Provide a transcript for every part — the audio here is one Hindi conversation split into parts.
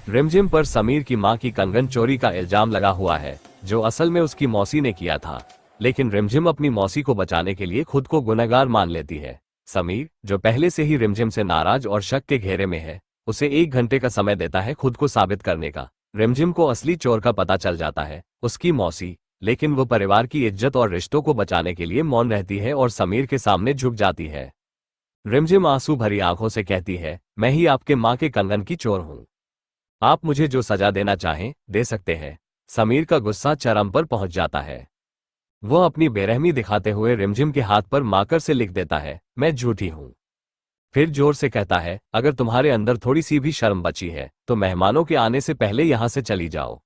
रिमझिम पर समीर की मां की कंगन चोरी का इल्जाम लगा हुआ है, जो असल में उसकी मौसी ने किया था। लेकिन रिमझिम अपनी मौसी को बचाने के लिए खुद को गुनहगार मान लेती है। समीर, जो पहले से ही रिमझिम से नाराज और शक के घेरे में है, उसे 1 घंटे का समय देता है खुद को साबित करने का। रिमझिम को असली चोर का पता चल जाता है, उसकी मौसी। लेकिन वो परिवार की इज्जत और रिश्तों को बचाने के लिए मौन रहती है और समीर के सामने झुक जाती है। रिमझिम आंसू भरी आंखों से कहती है, मैं ही आपके मां के कंगन की चोर हूं। आप मुझे जो सजा देना चाहें, दे सकते हैं। समीर का गुस्सा चरम पर पहुंच जाता है। वो अपनी बेरहमी दिखाते हुए रिमझिम के हाथ पर माकर से लिख देता है, मैं झूठी हूं। फिर जोर से कहता है, अगर तुम्हारे अंदर थोड़ी सी भी शर्म बची है तो मेहमानों के आने से पहले यहां से चली जाओ।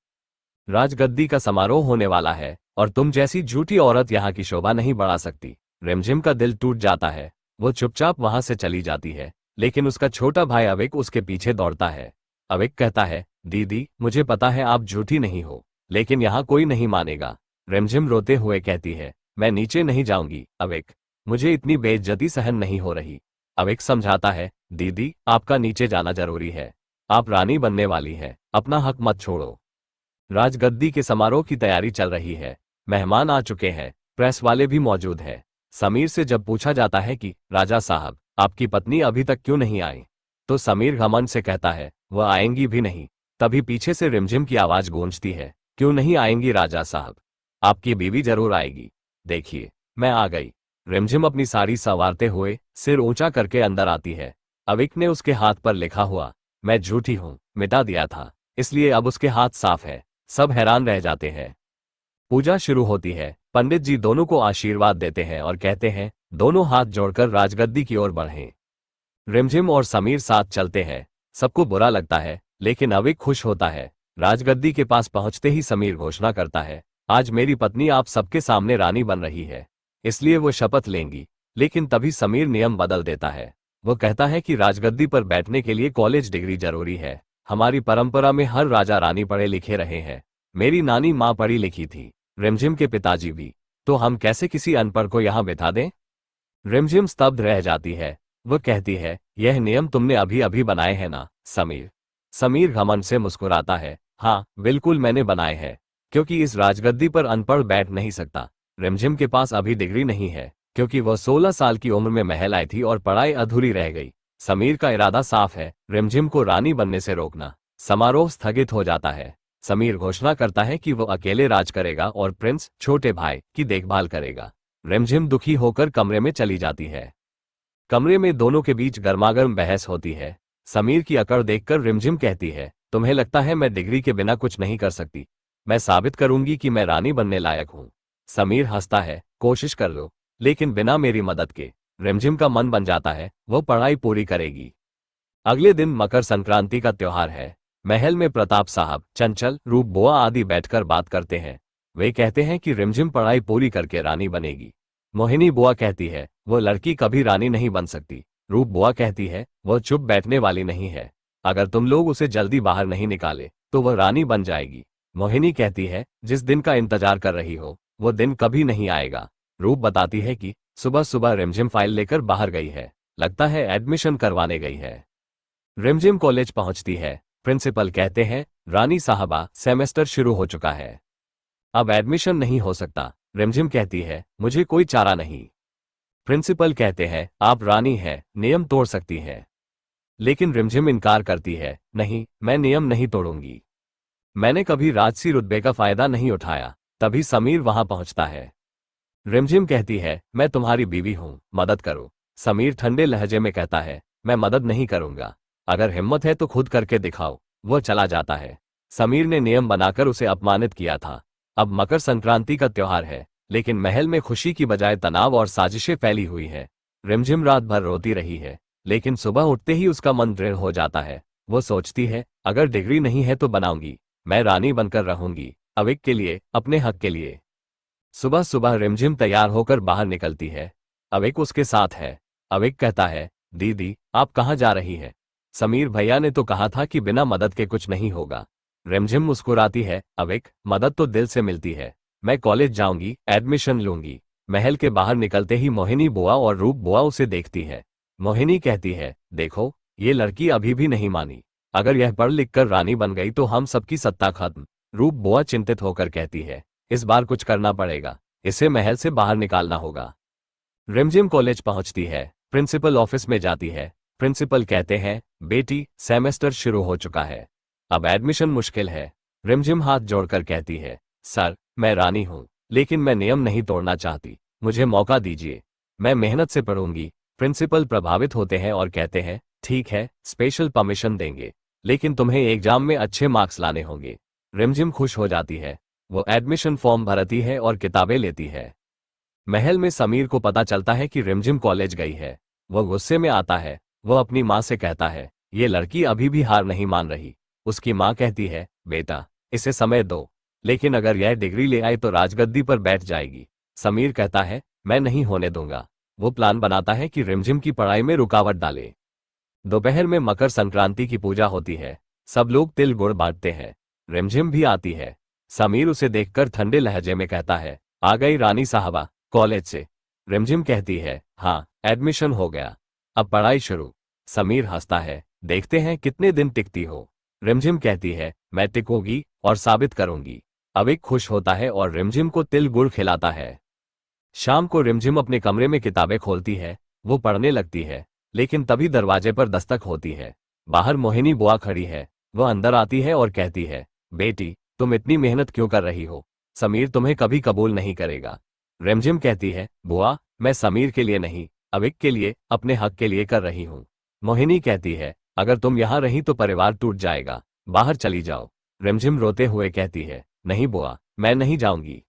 राजगद्दी का समारोह होने वाला है और तुम जैसी झूठी औरत यहां की शोभा नहीं बढ़ा सकती। रिमझिम का दिल टूट जाता है। वो चुपचाप वहां से चली जाती है, लेकिन उसका छोटा भाई अविक उसके पीछे दौड़ता है। अविक कहता है, दीदी, मुझे पता है आप झूठी नहीं हो, लेकिन यहाँ कोई नहीं मानेगा। रिमझिम रोते हुए कहती है, मैं नीचे नहीं जाऊंगी अविक, मुझे इतनी बेइज्जती सहन नहीं हो रही। अविक समझाता है, दीदी, आपका नीचे जाना जरूरी है। आप रानी बनने वाली है, अपना हक मत छोड़ो। राजगद्दी के समारोह की तैयारी चल रही है। मेहमान आ चुके हैं, प्रेस वाले भी मौजूद हैं। समीर से जब पूछा जाता है कि राजा साहब, आपकी पत्नी अभी तक क्यों नहीं आई, तो समीर घमंड से कहता है, वह आएंगी भी नहीं। तभी पीछे से रिमझिम की आवाज गूंजती है, क्यों नहीं आएंगी राजा साहब, आपकी बीवी जरूर आएगी। देखिए, मैं आ गई। रिमझिम अपनी साड़ी संवारते हुए सिर ऊंचा करके अंदर आती है। अविक ने उसके हाथ पर लिखा हुआ मैं झूठी हूं मिटा दिया था, इसलिए अब उसके हाथ साफ है। सब हैरान रह जाते हैं। पूजा शुरू होती है। पंडित जी दोनों को आशीर्वाद देते हैं और कहते हैं, दोनों हाथ जोड़कर राजगद्दी की ओर बढ़ें। रिमझिम और समीर साथ चलते हैं। सबको बुरा लगता है, लेकिन अविक खुश होता है। राजगद्दी के पास पहुंचते ही समीर घोषणा करता है, आज मेरी पत्नी आप सबके सामने रानी बन रही है, इसलिए वो शपथ लेंगी। लेकिन तभी समीर नियम बदल देता है। वो कहता है कि राजगद्दी पर बैठने के लिए कॉलेज डिग्री जरूरी है। हमारी परंपरा में हर राजा रानी पढ़े लिखे रहे हैं। मेरी नानी माँ पढ़ी लिखी थी, रिमझिम के पिताजी भी, तो हम कैसे किसी अनपढ़ को यहाँ बिठा दें। रिमझिम स्तब्ध रह जाती है। वो कहती है, यह नियम तुमने अभी अभी बनाए हैं ना समीर। समीर घमंड से मुस्कुराता है, हाँ बिल्कुल मैंने बनाए हैं, क्योंकि इस राजगद्दी पर अनपढ़ बैठ नहीं सकता। रिमझिम के पास अभी डिग्री नहीं है, क्योंकि वह 16 साल की उम्र में महल आई थी और पढ़ाई अधूरी रह गई। समीर का इरादा साफ है, रिमझिम को रानी बनने से रोकना। समारोह स्थगित हो जाता है। समीर घोषणा करता है कि वो अकेले राज करेगा और प्रिंस, छोटे भाई, की देखभाल करेगा। रिमझिम दुखी होकर कमरे में चली जाती है। कमरे में दोनों के बीच गर्मागर्म बहस होती है। समीर की अकड़ देखकर रिमझिम कहती है, तुम्हें लगता है मैं डिग्री के बिना कुछ नहीं कर सकती? मैं साबित करूंगी कि मैं रानी बनने लायक हूं। समीर हंसता है, कोशिश कर लो, लेकिन बिना मेरी मदद के। रिमझिम का मन बन जाता है, वो पढ़ाई पूरी करेगी। अगले दिन मकर संक्रांति का त्योहार है। महल में प्रताप साहब, चंचल, रूप बुआ आदि बैठकर बात करते हैं। वे कहते हैं कि रिमझिम पढ़ाई पूरी करके रानी बनेगी। मोहिनी बुआ कहती है, वो लड़की कभी रानी नहीं बन सकती। रूप बुआ कहती है, वो चुप बैठने वाली नहीं है, अगर तुम लोग उसे जल्दी बाहर नहीं निकाले तो वह रानी बन जाएगी। मोहिनी कहती है, जिस दिन का इंतजार कर रही हो वो दिन कभी नहीं आएगा। रूप बताती है कि सुबह सुबह रिमझिम फाइल लेकर बाहर गई है, लगता है एडमिशन करवाने गई है। रिमझिम कॉलेज पहुंचती है। प्रिंसिपल कहते हैं, रानी साहबा, सेमेस्टर शुरू हो चुका है, अब एडमिशन नहीं हो सकता। रिमझिम कहती है, मुझे कोई चारा नहीं। प्रिंसिपल कहते हैं, आप रानी हैं, नियम तोड़ सकती हैं। लेकिन रिमझिम इनकार करती है, नहीं, मैं नियम नहीं तोड़ूंगी। मैंने कभी राजसी रुतबे का फायदा नहीं उठाया। तभी समीर वहां पहुंचता है। रिमझिम कहती है, मैं तुम्हारी बीवी हूं, मदद करो। समीर ठंडे लहजे में कहता है, मैं मदद नहीं करूंगा, अगर हिम्मत है तो खुद करके दिखाओ। वो चला जाता है। समीर ने नियम बनाकर उसे अपमानित किया था। अब मकर संक्रांति का त्योहार है, लेकिन महल में खुशी की बजाय तनाव और साजिशें फैली हुई है। रिमझिम रात भर रोती रही है, लेकिन सुबह उठते ही उसका मन दृढ़ हो जाता है। वो सोचती है, अगर डिग्री नहीं है तो बनाऊंगी, मैं रानी बनकर रहूंगी, अविक के लिए, अपने हक के लिए। सुबह सुबह रिमझिम तैयार होकर बाहर निकलती है। अविक उसके साथ है। अविक कहता है, दीदी, आप कहाँ जा रही है? समीर भैया ने तो कहा था कि बिना मदद के कुछ नहीं होगा। रिमझिम मुस्कुराती है, अविक, मदद तो दिल से मिलती है। मैं कॉलेज जाऊंगी, एडमिशन लूंगी। महल के बाहर निकलते ही मोहिनी बुआ और रूप बुआ उसे देखती है। मोहिनी कहती है, देखो, ये लड़की अभी भी नहीं मानी, अगर यह पढ़ लिख कर रानी बन गई तो हम सबकी सत्ता खत्म। रूप बुआ चिंतित होकर कहती है, इस बार कुछ करना पड़ेगा, इसे महल से बाहर निकालना होगा। रिमझिम कॉलेज पहुंचती है, प्रिंसिपल ऑफिस में जाती है। प्रिंसिपल कहते हैं, बेटी सेमेस्टर शुरू हो चुका है, अब एडमिशन मुश्किल है। रिमझिम हाथ जोड़कर कहती है, सर मैं रानी हूं, लेकिन मैं नियम नहीं तोड़ना चाहती, मुझे मौका दीजिए, मैं मेहनत से पढ़ूंगी। प्रिंसिपल प्रभावित होते हैं और कहते हैं, ठीक है, स्पेशल परमिशन देंगे, लेकिन तुम्हें एग्जाम में अच्छे मार्क्स लाने होंगे। रिमझिम खुश हो जाती है, वो एडमिशन फॉर्म भरती है और किताबें लेती है। महल में समीर को पता चलता है कि रिमझिम कॉलेज गई है। वह गुस्से में आता है, वह अपनी माँ से कहता है, ये लड़की अभी भी हार नहीं मान रही। उसकी माँ कहती है, बेटा इसे समय दो, लेकिन अगर यह डिग्री ले आए तो राजगद्दी पर बैठ जाएगी। समीर कहता है, मैं नहीं होने दूंगा। वो प्लान बनाता है कि रिमझिम की पढ़ाई में रुकावट डाले। दोपहर में मकर संक्रांति की पूजा होती है, सब लोग तिल गुड़ बांटते हैं। रिमझिम भी आती है। समीर उसे देखकर ठंडे लहजे में कहता है, आ गई रानी साहबा कॉलेज से। रिमझिम कहती है, हाँ एडमिशन हो गया, अब पढ़ाई शुरू। समीर हंसता है, देखते हैं कितने दिन टिकती हो। रिमझिम कहती है, मैं टिकूंगी और साबित करूंगी। अविक खुश होता है और रिमझिम को तिल गुड़ खिलाता है। शाम को रिमझिम अपने कमरे में किताबें खोलती है, वो पढ़ने लगती है, लेकिन तभी दरवाजे पर दस्तक होती है। बाहर मोहिनी बुआ खड़ी है, वह अंदर आती है और कहती है, बेटी तुम इतनी मेहनत क्यों कर रही हो, समीर तुम्हें कभी कबूल नहीं करेगा। रिमझिम कहती है, बुआ मैं समीर के लिए नहीं, अविक के लिए, अपने हक के लिए कर रही हूँ। मोहिनी कहती है, अगर तुम यहाँ रही तो परिवार टूट जाएगा, बाहर चली जाओ। रिमझिम रोते हुए कहती है, नहीं बुआ मैं नहीं जाऊंगी।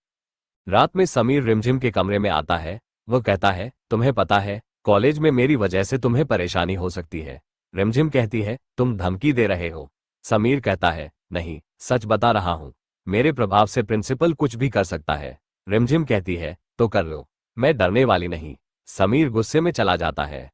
रात में समीर रिमझिम के कमरे में आता है, वह कहता है, तुम्हें पता है कॉलेज में मेरी वजह से तुम्हें परेशानी हो सकती है। रिमझिम कहती है, तुम धमकी दे रहे हो। समीर कहता है, नहीं सच बता रहा हूं, मेरे प्रभाव से प्रिंसिपल कुछ भी कर सकता है। रिमझिम कहती है, तो कर लो, मैं डरने वाली नहीं। समीर गुस्से में चला जाता है।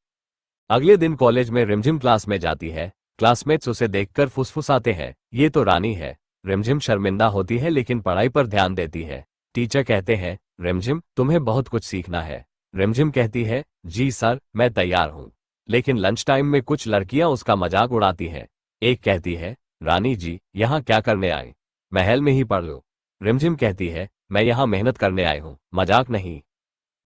अगले दिन कॉलेज में रिमझिम क्लास में जाती है। क्लासमेट्स उसे देखकर फुसफुसाते हैं, ये तो रानी है। रिमझिम शर्मिंदा होती है लेकिन पढ़ाई पर ध्यान देती है। टीचर कहते हैं, रिमझिम तुम्हें बहुत कुछ सीखना है। रिमझिम कहती है, जी सर मैं तैयार हूँ। लेकिन लंच टाइम में कुछ लड़कियां उसका मजाक उड़ाती हैं। एक कहती है, रानी जी यहाँ क्या करने आए, महल में ही पढ़ लो। रिमझिम कहती है, मैं यहाँ मेहनत करने आई हूँ, मजाक नहीं।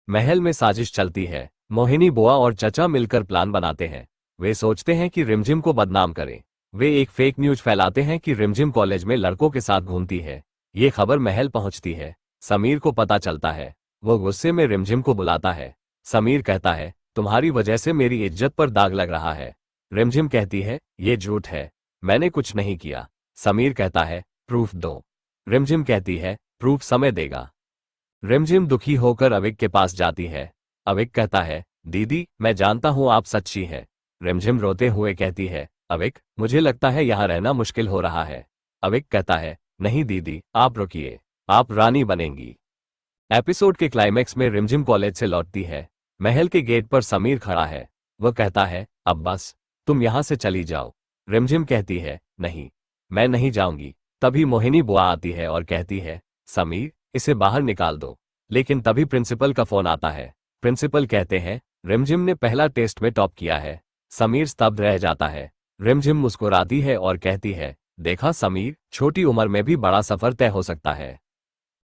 महल में साजिश चलती है। मोहिनी बुआ और चचा मिलकर प्लान बनाते हैं। वे सोचते हैं कि रिमझिम को बदनाम करें। वे एक फेक न्यूज फैलाते हैं कि रिमझिम कॉलेज में लड़कों के साथ घूमती है। ये खबर महल पहुंचती है। समीर को पता चलता है, वो गुस्से में रिमझिम को बुलाता है। समीर कहता है, तुम्हारी वजह से मेरी इज्जत पर दाग लग रहा है। रिमझिम कहती है, ये झूठ है, मैंने कुछ नहीं किया। समीर कहता है, प्रूफ दो। रिमझिम कहती है, प्रूफ समय देगा। रिमझिम दुखी होकर अविक के पास जाती है। अविक कहता है, दीदी मैं जानता हूं आप सच्ची है। रिमझिम रोते हुए कहती है, अविक मुझे लगता है यहाँ रहना मुश्किल हो रहा है। अविक कहता है, नहीं दीदी आप रुकिए, आप रानी बनेंगी। एपिसोड के क्लाइमैक्स में रिमझिम कॉलेज से लौटती है। महल के गेट पर समीर खड़ा है। वह कहता है, अब बस तुम यहाँ से चली जाओ। रिमझिम कहती है, नहीं मैं नहीं जाऊंगी। तभी मोहिनी बुआ आती है और कहती है, समीर इसे बाहर निकाल दो। लेकिन तभी प्रिंसिपल का फोन आता है। प्रिंसिपल कहते हैं, रिमझिम ने पहला टेस्ट में टॉप किया है। समीर स्तब्ध रह जाता है। रिमझिम मुस्कुराती है और कहती है, देखा समीर, छोटी उम्र में भी बड़ा सफर तय हो सकता है।